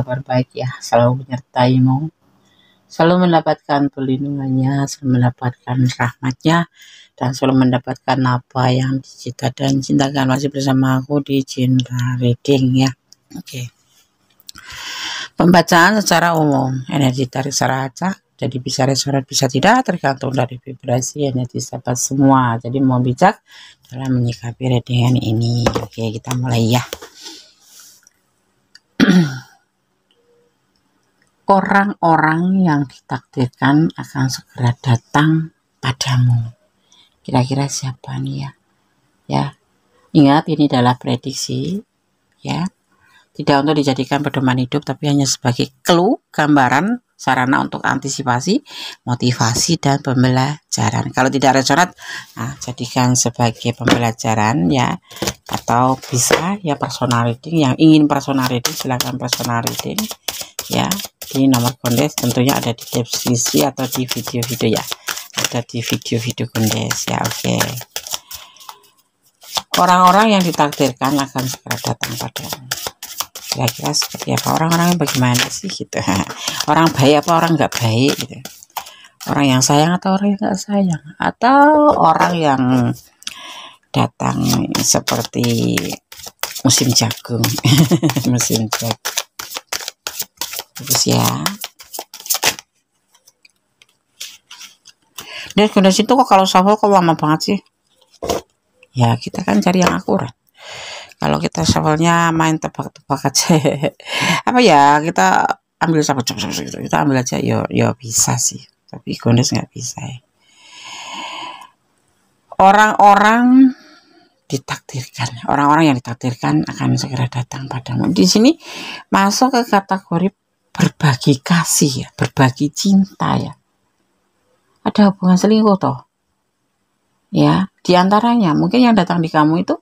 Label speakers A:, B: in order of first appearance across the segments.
A: kabar baik ya, selalu menyertaimu, selalu mendapatkan perlindungannya, selalu mendapatkan rahmatnya, dan selalu mendapatkan apa yang dicita dan cintakan. Masih bersama aku di Cinta Reading ya. Oke. Pembacaan secara umum, energi tarik secara acak, jadi bisa resonat bisa tidak, tergantung dari vibrasi energi sahabat semua. Jadi mau bijak dalam menyikapi readingan ini. Oke, kita mulai ya. Orang-orang yang ditakdirkan akan segera datang padamu. Kira-kira siapa nih ya? Ya, ingat ini adalah prediksi ya. Tidak untuk dijadikan pedoman hidup, tapi hanya sebagai clue, gambaran, sarana untuk antisipasi, motivasi, dan pembelajaran. Kalau tidak resonat, nah, jadikan sebagai pembelajaran ya, atau bisa ya personal reading. Yang ingin personal reading silakan personal reading ya. Di nomor kondes tentunya ada di deskripsi atau di video-video ya, ada di video-video kondes ya. Oke. Orang-orang yang ditakdirkan akan segera datang padamu. Kira-kira seperti apa orang-orangnya, bagaimana sih gitu. Orang baik apa orang nggak baik gitu, orang yang sayang atau orang yang nggak sayang, atau orang yang datang seperti musim jagung. Musim jagung terus ya. Dan kondisi itu kok kalau shuffle kok lama banget sih ya, kita kan cari yang akurat. Kalau kita shuffle-nya main tebak-tebak aja apa ya, kita ambil shuffle gitu, kita ambil aja yo bisa sih, tapi kondisi nggak bisa ya. Orang-orang ditakdirkan, orang-orang yang ditakdirkan akan segera datang padamu. Di sini masuk ke kategori berbagi kasih ya, berbagi cinta ya. Ada hubungan selingkuh toh ya, diantaranya mungkin yang datang di kamu itu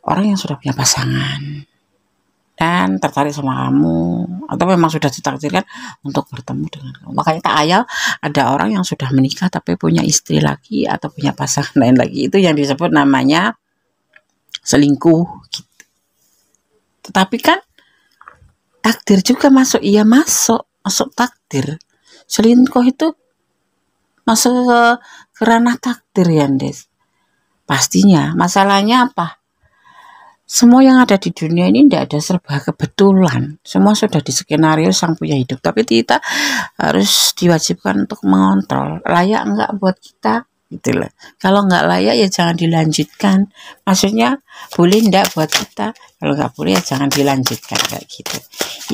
A: orang yang sudah punya pasangan dan tertarik sama kamu, atau memang sudah ditakdirkan untuk bertemu dengan kamu. Makanya tak ayal ada orang yang sudah menikah tapi punya istri lagi atau punya pasangan lain lagi, itu yang disebut namanya selingkuh gitu. Tetapi kan takdir juga masuk, iya masuk takdir. Selingkuh itu masuk ke ranah takdir ya Des. Pastinya masalahnya apa? Semua yang ada di dunia ini tidak ada serba kebetulan. Semua sudah diskenario sang punya hidup. Tapi kita harus diwajibkan untuk mengontrol. Layak enggak buat kita? Gitu loh. Kalau enggak layak ya jangan dilanjutkan. Maksudnya boleh enggak buat kita? Kalau enggak boleh ya jangan dilanjutkan kayak gitu.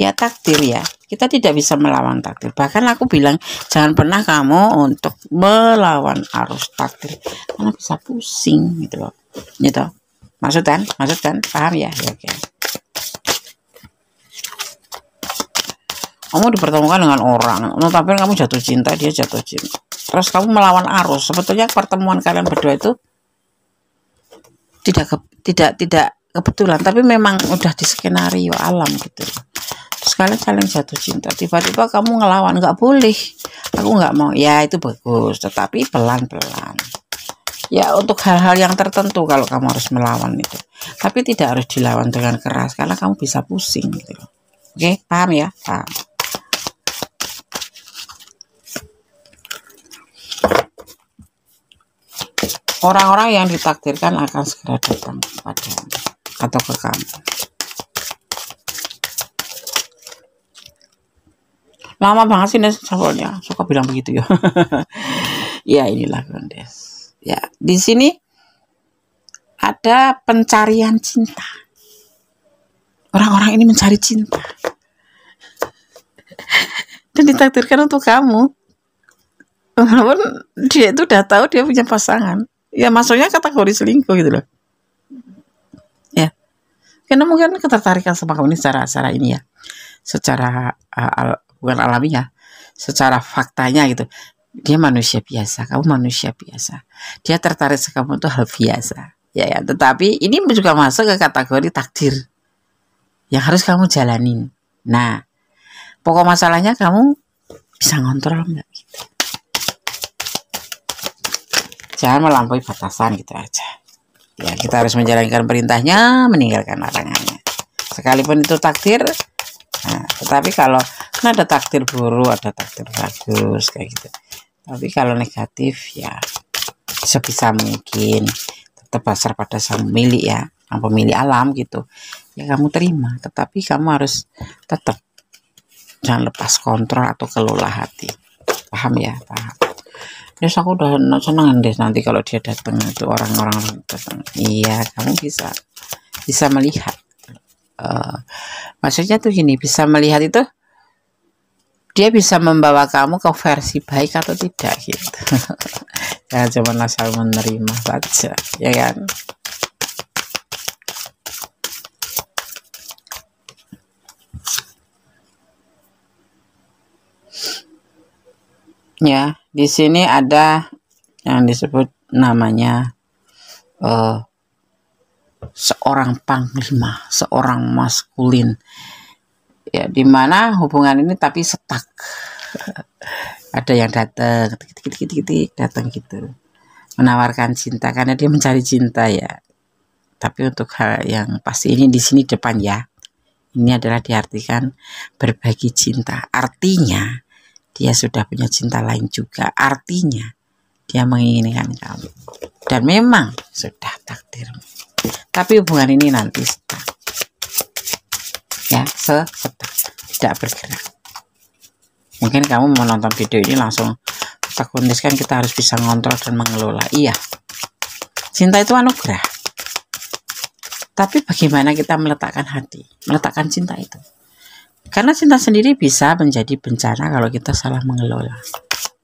A: Ya takdir ya. Kita tidak bisa melawan takdir. Bahkan aku bilang jangan pernah kamu untuk melawan arus takdir. Karena bisa pusing gitu loh. Gitu. Maksud kan? Paham ya? Ya oke. Kamu dipertemukan dengan orang, tapi kamu jatuh cinta, dia jatuh cinta. Terus kamu melawan arus. Sebetulnya pertemuan kalian berdua itu tidak kebetulan, tapi memang udah di skenario alam gitu. Terus kalian saling jatuh cinta, tiba-tiba kamu ngelawan, nggak boleh, aku nggak mau. Ya itu bagus, tetapi pelan-pelan. Ya untuk hal-hal yang tertentu kalau kamu harus melawan itu, tapi tidak harus dilawan dengan keras karena kamu bisa pusing gitu. Oke, paham ya? Paham. Orang-orang yang ditakdirkan akan segera datang padamu atau ke kamu. Lama banget sih Nes shuffle-nya, suka bilang begitu ya. Ya inilah Gondes. Ya, di sini ada pencarian cinta. Orang-orang ini mencari cinta dan ditakdirkan untuk kamu. Walaupun dia itu udah tahu dia punya pasangan. Ya maksudnya kategori selingkuh gitu loh. Ya. Karena mungkin ketertarikan sama kamu ini secara ini ya. Secara bukan alamiah, secara faktanya gitu. Dia manusia biasa, kamu manusia biasa. Dia tertarik sama kamu itu hal biasa. Ya, tetapi ini juga masuk ke kategori takdir yang harus kamu jalanin. Nah, pokok masalahnya kamu bisa ngontrol nggak gitu. Jangan melampaui batasan gitu aja. Ya, kita harus menjalankan perintahnya, meninggalkan larangannya. Sekalipun itu takdir, Nah, tetapi kalau kan ada takdir buruk, ada takdir bagus kayak gitu. Tapi kalau negatif ya sebisa mungkin tetap pasrah pada sang pemilik ya, sang pemilik alam gitu. Ya kamu terima, tetapi kamu harus tetap jangan lepas kontrol atau kelola hati. Paham ya? Paham. Terus aku udah seneng deh nanti kalau dia datang itu orang-orang datang. Iya, kamu bisa melihat. Maksudnya tuh gini, bisa melihat itu dia bisa membawa kamu ke versi baik atau tidak gitu. Jangan cuma asal menerima saja, ya kan? Ya, di sini ada yang disebut namanya seorang panglima, seorang maskulin. Ya, dimana hubungan ini tapi setak. Ada yang datang, datang gitu, menawarkan cinta karena dia mencari cinta ya. Tapi untuk hal yang pasti ini di sini depan ya, ini adalah diartikan berbagi cinta. Artinya dia sudah punya cinta lain juga. Artinya dia menginginkan kamu. Dan memang sudah takdirmu. Tapi hubungan ini nanti stuck. Ya, stuck. Tidak bergerak. Mungkin kamu mau nonton video ini langsung takutnya kan kita harus bisa ngontrol dan mengelola. Iya. Cinta itu anugerah. Tapi bagaimana kita meletakkan hati, meletakkan cinta itu? Karena cinta sendiri bisa menjadi bencana kalau kita salah mengelola.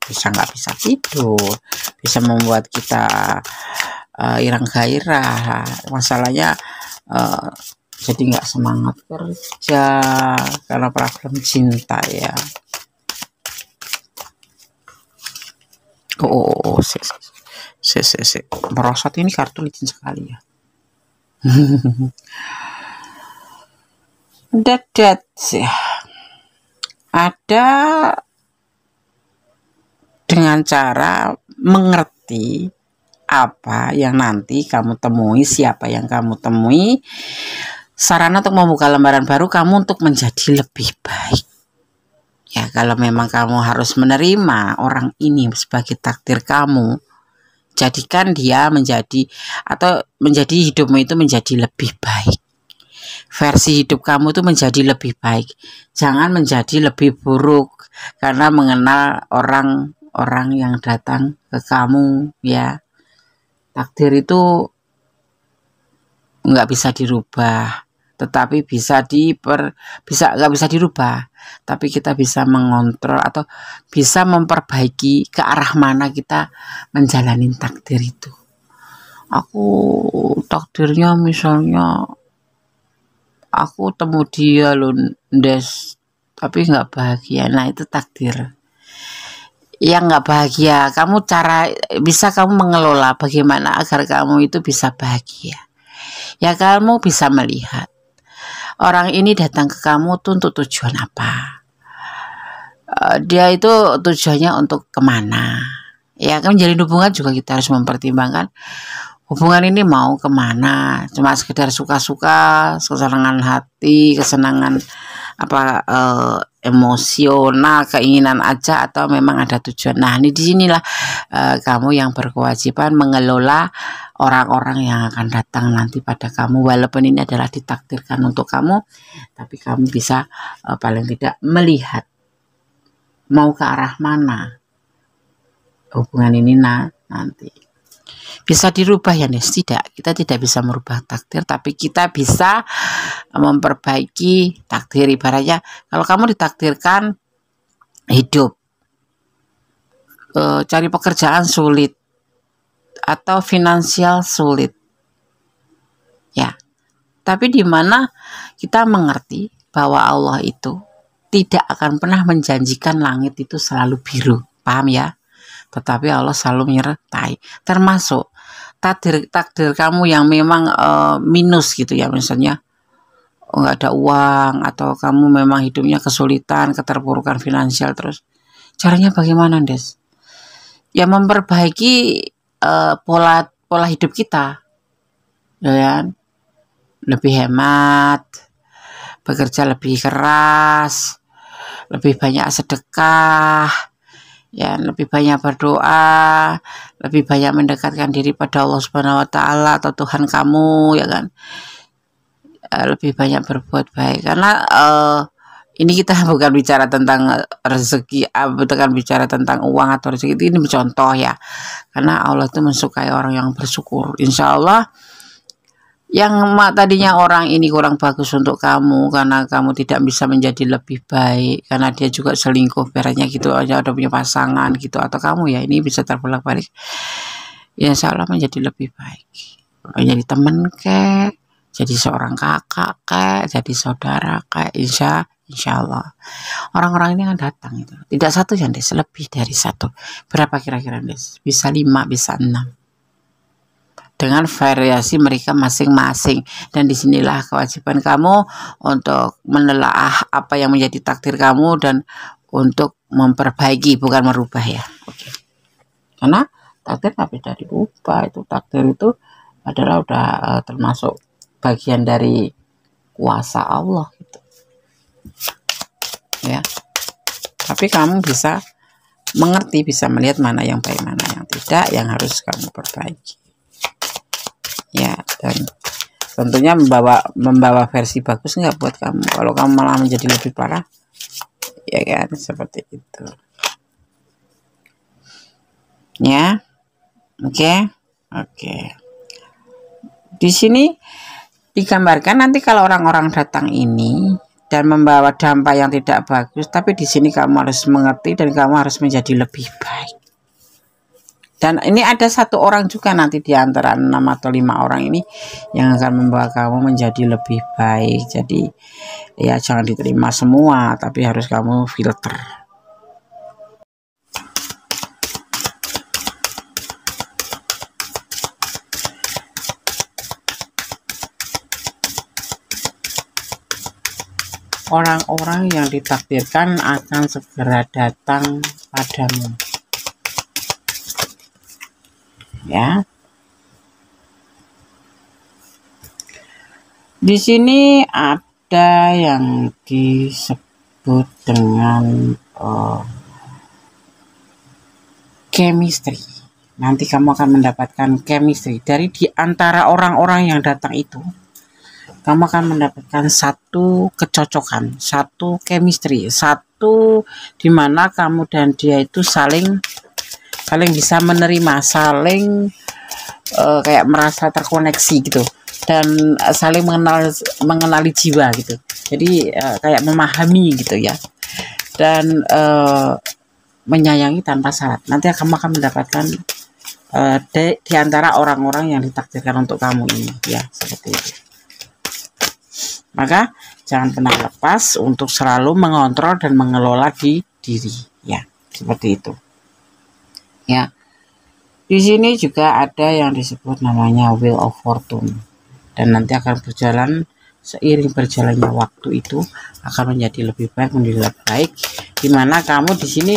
A: Bisa nggak bisa tidur, bisa membuat kita irang gairah. Masalahnya jadi nggak semangat kerja karena problem cinta ya. Merosot ini kartu licin sekali ya. Dadat ya. Ada dengan cara mengerti apa yang nanti kamu temui, siapa yang kamu temui, sarana untuk membuka lembaran baru kamu untuk menjadi lebih baik. Ya, kalau memang kamu harus menerima orang ini sebagai takdir kamu, jadikan dia menjadi atau menjadi hidupmu itu menjadi lebih baik. Versi hidup kamu itu menjadi lebih baik. Jangan menjadi lebih buruk karena mengenal orang-orang yang datang ke kamu ya. Takdir itu nggak bisa dirubah, tetapi nggak bisa dirubah, tapi kita bisa mengontrol atau bisa memperbaiki ke arah mana kita menjalani takdir itu. Aku takdirnya misalnya aku temu dia loh, tapi nggak bahagia. Nah itu takdir. Yang nggak bahagia, bisa kamu mengelola bagaimana agar kamu itu bisa bahagia. Ya kamu bisa melihat orang ini datang ke kamu tuh untuk tujuan apa. Dia itu tujuannya untuk kemana. Ya kan menjalin hubungan juga kita harus mempertimbangkan hubungan ini mau kemana. Cuma sekedar suka-suka, kesenangan hati, kesenangan emosional, keinginan aja atau memang ada tujuan. Nah ini disinilah kamu yang berkewajiban mengelola orang-orang yang akan datang nanti pada kamu. Walaupun ini adalah ditakdirkan untuk kamu, tapi kamu bisa paling tidak melihat mau ke arah mana hubungan ini nanti. Bisa dirubah ya Nes? Tidak, kita tidak bisa merubah takdir, tapi kita bisa memperbaiki takdir. Ibaratnya kalau kamu ditakdirkan hidup, cari pekerjaan sulit atau finansial sulit ya, tapi di mana kita mengerti bahwa Allah itu tidak akan pernah menjanjikan langit itu selalu biru, paham ya? Tetapi Allah selalu menyertai, termasuk takdir kamu yang memang minus gitu ya, misalnya nggak ada uang atau kamu memang hidupnya kesulitan, keterpurukan finansial, terus caranya bagaimana Des? Ya memperbaiki pola hidup kita ya kan? Lebih hemat, bekerja lebih keras, lebih banyak sedekah, ya, lebih banyak berdoa, lebih banyak mendekatkan diri pada Allah Subhanahu wa taala atau Tuhan kamu, ya kan. Lebih banyak berbuat baik, karena ini kita bukan bicara tentang rezeki, bukan bicara tentang uang atau rezeki, ini contoh ya, karena Allah itu mensukai orang yang bersyukur. Insya Allah yang tadinya orang ini kurang bagus untuk kamu karena kamu tidak bisa menjadi lebih baik, karena dia juga selingkuh beratnya gitu aja, ada punya pasangan gitu, atau kamu ya ini bisa terbolak-balik, ya insya Allah menjadi lebih baik, menjadi teman kek, jadi seorang kakak kek, jadi saudara kek, insya Allah orang-orang ini akan datang itu, tidak satu ya Des, lebih dari satu. Berapa kira-kira Des? Bisa 5, bisa 6, dengan variasi mereka masing-masing. Dan disinilah kewajiban kamu untuk menelaah apa yang menjadi takdir kamu dan untuk memperbaiki, bukan merubah ya. Oke. Karena takdir nggak bisa dirubah, itu takdir itu adalah udah termasuk bagian dari kuasa Allah gitu. Ya. Tapi kamu bisa mengerti, bisa melihat mana yang baik, mana yang tidak, yang harus kamu perbaiki. Ya, dan tentunya membawa versi bagus nggak buat kamu. Kalau kamu malah menjadi lebih parah, ya kan, seperti itu. Ya, oke. Di sini digambarkan nanti kalau orang-orang datang ini dan membawa dampak yang tidak bagus, tapi di sini kamu harus mengerti dan kamu harus menjadi lebih baik. Dan ini ada satu orang juga nanti di antara 6 atau 5 orang ini yang akan membawa kamu menjadi lebih baik. Jadi ya jangan diterima semua, tapi harus kamu filter. Orang-orang yang ditakdirkan akan segera datang padamu. Ya. Di sini ada yang disebut dengan chemistry. Nanti kamu akan mendapatkan chemistry dari di antara orang-orang yang datang itu. Kamu akan mendapatkan satu kecocokan, satu chemistry, satu dimana kamu dan dia itu saling bisa menerima, saling kayak merasa terkoneksi gitu, dan saling mengenali jiwa gitu. Jadi kayak memahami gitu ya, dan menyayangi tanpa syarat. Nanti kamu akan mendapatkan di antara orang-orang yang ditakdirkan untuk kamu ini ya, seperti itu. Maka jangan pernah lepas untuk selalu mengontrol dan mengelola di diri ya, seperti itu. Ya, di sini juga ada yang disebut namanya Wheel of Fortune, dan nanti akan berjalan seiring berjalannya waktu itu akan menjadi lebih baik, dimana kamu di sini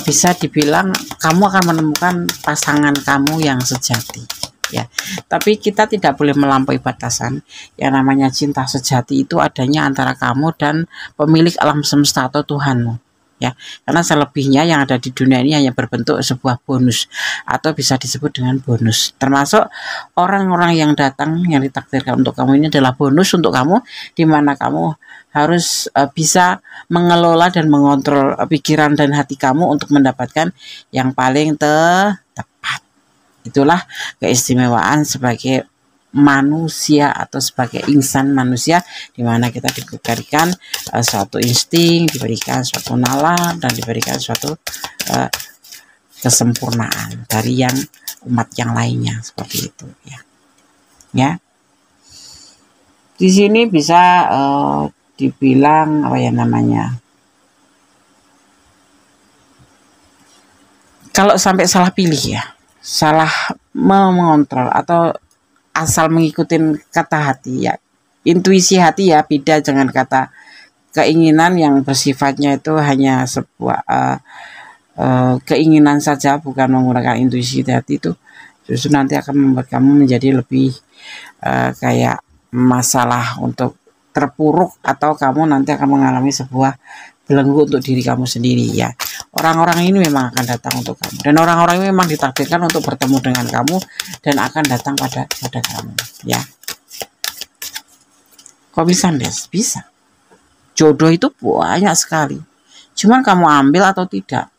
A: bisa dibilang kamu akan menemukan pasangan kamu yang sejati ya. Tapi kita tidak boleh melampaui batasan. Yang namanya cinta sejati itu adanya antara kamu dan pemilik alam semesta atau Tuhanmu. Ya, karena selebihnya yang ada di dunia ini hanya berbentuk sebuah bonus atau bisa disebut dengan bonus. Termasuk orang-orang yang datang yang ditakdirkan untuk kamu ini adalah bonus untuk kamu, di mana kamu harus bisa mengelola dan mengontrol pikiran dan hati kamu untuk mendapatkan yang paling tepat. Itulah keistimewaan sebagai manusia atau sebagai insan manusia, di mana kita diberikan suatu insting, diberikan suatu nalar, dan diberikan suatu kesempurnaan dari yang umat yang lainnya, seperti itu ya. Ya, di sini bisa dibilang apa ya namanya, kalau sampai salah pilih ya, salah mengontrol atau asal mengikuti kata hati ya, intuisi hati ya, beda dengan kata keinginan yang bersifatnya itu hanya sebuah keinginan saja, bukan menggunakan intuisi hati. Itu justru nanti akan membuat kamu menjadi lebih kayak masalah untuk terpuruk atau kamu nanti akan mengalami sebuah belenggu untuk diri kamu sendiri ya. Orang-orang ini memang akan datang untuk kamu, dan orang-orang ini memang ditakdirkan untuk bertemu dengan kamu dan akan datang pada kamu ya. Kok bisa, Des? Bisa. Jodoh itu banyak sekali, cuman kamu ambil atau tidak.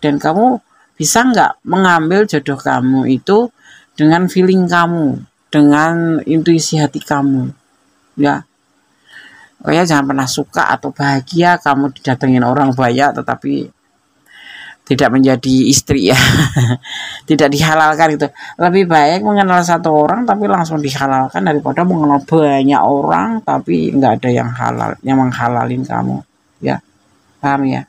A: Dan kamu bisa nggak mengambil jodoh kamu itu dengan feeling kamu, dengan intuisi hati kamu ya. Oh ya, jangan pernah suka atau bahagia kamu didatengin orang banyak tetapi tidak menjadi istri ya. Tidak dihalalkan gitu. Lebih baik mengenal satu orang tapi langsung dihalalkan daripada mengenal banyak orang tapi nggak ada yang halal, yang menghalalin kamu ya. Paham ya?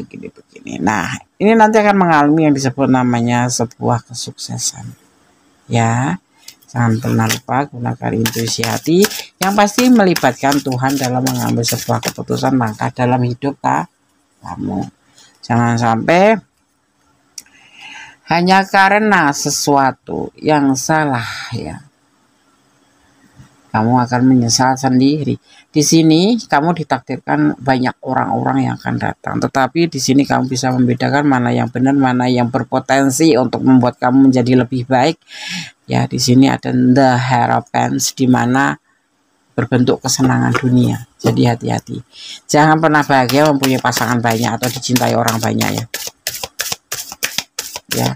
A: Gini begini. Nah, ini nanti akan mengalami yang disebut namanya sebuah kesuksesan ya. Jangan pernah lupa gunakan intuisi hati yang pasti melibatkan Tuhan dalam mengambil sebuah keputusan langkah dalam hidup kamu. Jangan sampai hanya karena sesuatu yang salah ya, kamu akan menyesal sendiri. Di sini kamu ditakdirkan banyak orang-orang yang akan datang, tetapi di sini kamu bisa membedakan mana yang benar, mana yang berpotensi untuk membuat kamu menjadi lebih baik. Ya, di sini ada the harassment di mana berbentuk kesenangan dunia. Jadi hati-hati. Jangan pernah bahagia mempunyai pasangan banyak atau dicintai orang banyak ya. Ya.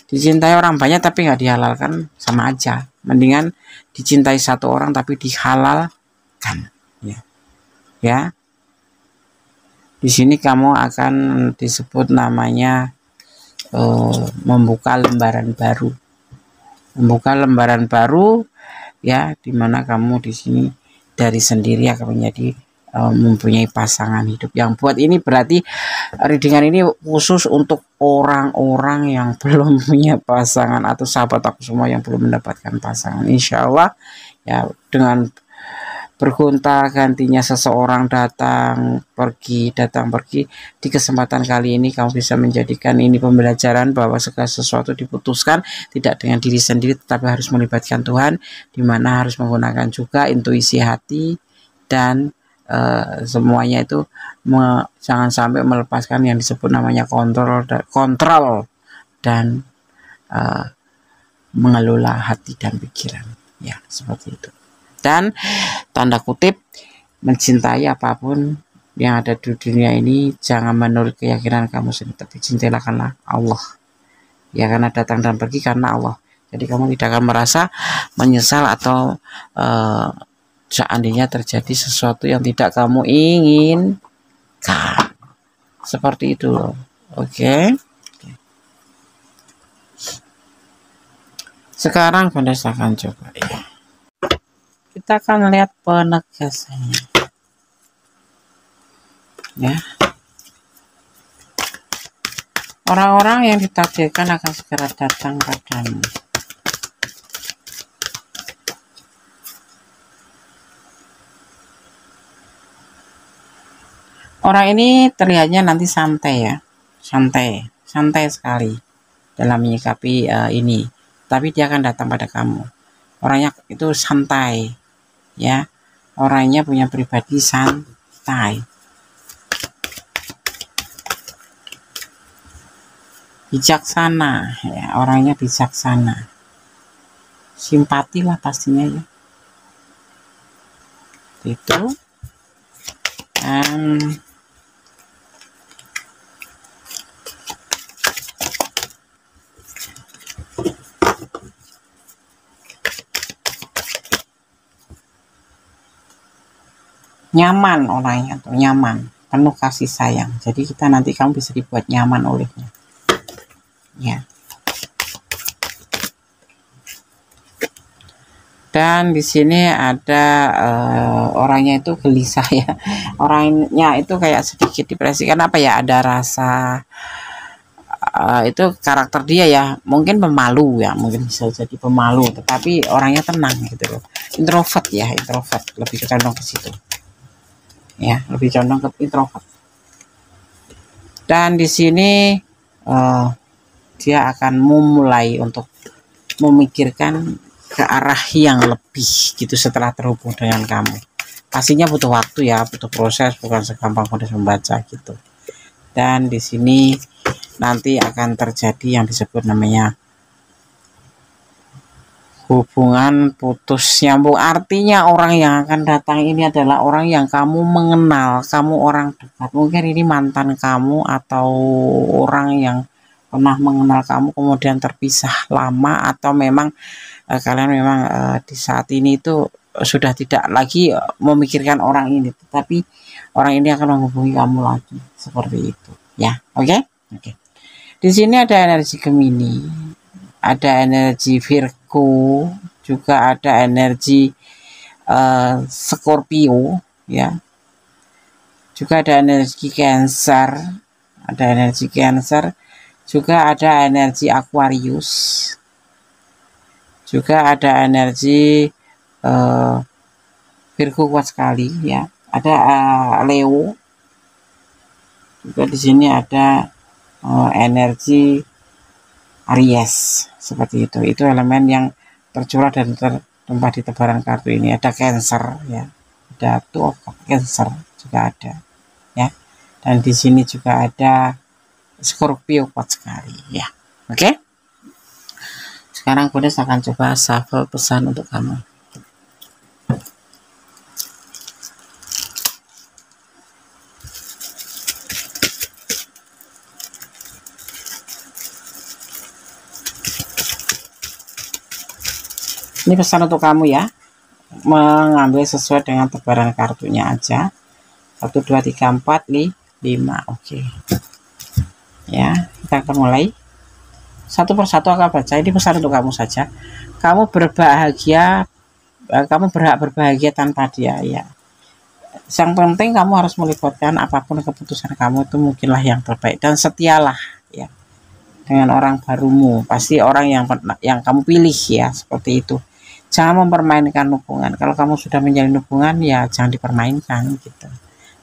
A: Dicintai orang banyak tapi nggak dihalalkan sama aja. Mendingan dicintai satu orang tapi dihalalkan ya. Ya. Di sini kamu akan disebut namanya membuka lembaran baru. Membuka lembaran baru ya, dimana kamu di sini dari sendiri akan menjadi mempunyai pasangan hidup. Yang buat ini berarti readingan ini khusus untuk orang-orang yang belum punya pasangan atau sahabat aku semua yang belum mendapatkan pasangan. Insya Allah ya, dengan bergonta gantinya seseorang datang pergi di kesempatan kali ini kamu bisa menjadikan ini pembelajaran bahwa segala sesuatu diputuskan tidak dengan diri sendiri tetapi harus melibatkan Tuhan, di mana harus menggunakan juga intuisi hati dan semuanya itu jangan sampai melepaskan yang disebut namanya kontrol dan mengelola hati dan pikiran ya, seperti itu. Dan tanda kutip mencintai apapun yang ada di dunia ini jangan menurut keyakinan kamu sendiri, tapi cintailah karena Allah ya, karena datang dan pergi karena Allah. Jadi kamu tidak akan merasa menyesal atau seandainya terjadi sesuatu yang tidak kamu inginkan, seperti itu loh. Oke. Sekarang berdasarkan coba ya, kita akan lihat penegasannya ya. Orang-orang yang ditakdirkan akan segera datang padamu. Orang ini terlihatnya nanti santai ya, santai sekali dalam menyikapi ini, tapi dia akan datang pada kamu. Orangnya itu santai ya, orangnya punya pribadi santai, bijaksana ya, orangnya bijaksana, simpati lah pastinya ya, itu. Nyaman orangnya tuh, nyaman, penuh kasih sayang. Jadi kita nanti kamu bisa dibuat nyaman olehnya ya. Dan di sini ada orangnya itu gelisah ya, orangnya itu kayak sedikit depresi. Kenapa ya? Ada rasa itu karakter dia ya, mungkin pemalu ya, mungkin bisa jadi pemalu, tetapi orangnya tenang gitu loh. Introvert ya, introvert, lebih condong ke situ ya, lebih condong ke introvert. Dan di sini dia akan memulai untuk memikirkan ke arah yang lebih gitu setelah terhubung dengan kamu. Pastinya butuh waktu ya, butuh proses, bukan segampang mudah membaca gitu. Dan di sini nanti akan terjadi yang disebut namanya hubungan putus nyambung. Artinya orang yang akan datang ini adalah orang yang kamu mengenal, kamu orang dekat. Mungkin ini mantan kamu atau orang yang pernah mengenal kamu kemudian terpisah lama, atau memang kalian memang di saat ini itu sudah tidak lagi memikirkan orang ini, tetapi orang ini akan menghubungi kamu lagi seperti itu ya. Oke. Di sini ada energi Gemini, ada energi Virgo, juga ada energi Scorpio ya, juga ada energi Cancer, juga ada energi Aquarius, juga ada energi Virgo kuat sekali ya. Ada Leo. Juga di sini ada energi Aries seperti itu. Itu elemen yang tercurah dan tertumpah di tebaran kartu ini. Ada Cancer ya. Ada Two of Cancer juga ada ya. Dan di sini juga ada Scorpio kuat sekali ya. Oke. Sekarang Goddess akan coba shuffle pesan untuk kamu. Ini pesan untuk kamu ya. Mengambil sesuai dengan tebaran kartunya aja. 1, 2, 3, 4, 5. Oke. Ya, kita akan mulai. Satu persatu akan baca. Ini pesan untuk kamu saja. Kamu berbahagia, kamu berhak berbahagia tanpa dia ya. Yang penting kamu harus melibatkan apapun keputusan kamu itu mungkinlah yang terbaik, dan setialah ya dengan orang barumu, pasti orang yang kamu pilih ya, seperti itu. Jangan mempermainkan hubungan. Kalau kamu sudah menjalin hubungan ya jangan dipermainkan gitu.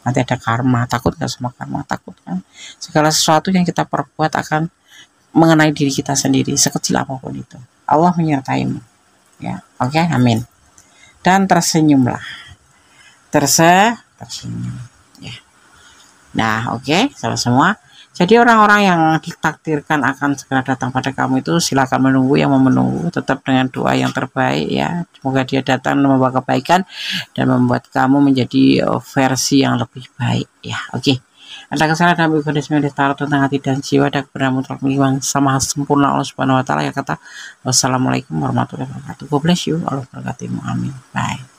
A: Nanti ada karma. Takut nggak sama karma? Takut kan? Segala sesuatu yang kita perbuat akan mengenai diri kita sendiri, sekecil apapun itu. Allah menyertaimu ya. Oke, amin. Dan tersenyumlah. Tersenyum ya. Nah, oke, salah semua. Jadi orang-orang yang ditakdirkan akan segera datang pada kamu itu silakan menunggu. Yang mau menunggu tetap dengan doa yang terbaik ya. Semoga dia datang membawa kebaikan dan membuat kamu menjadi versi yang lebih baik ya. Oke. Ada kesalahan dalam egoisme yang ditaruh tentang hati dan jiwa, ada kebenaran mutlak yang sama sempurna Allah Subhanahu wa taala yang kata wassalamualaikum warahmatullahi wabarakatuh. God bless you. Allah berkatimu. Amin. Bye.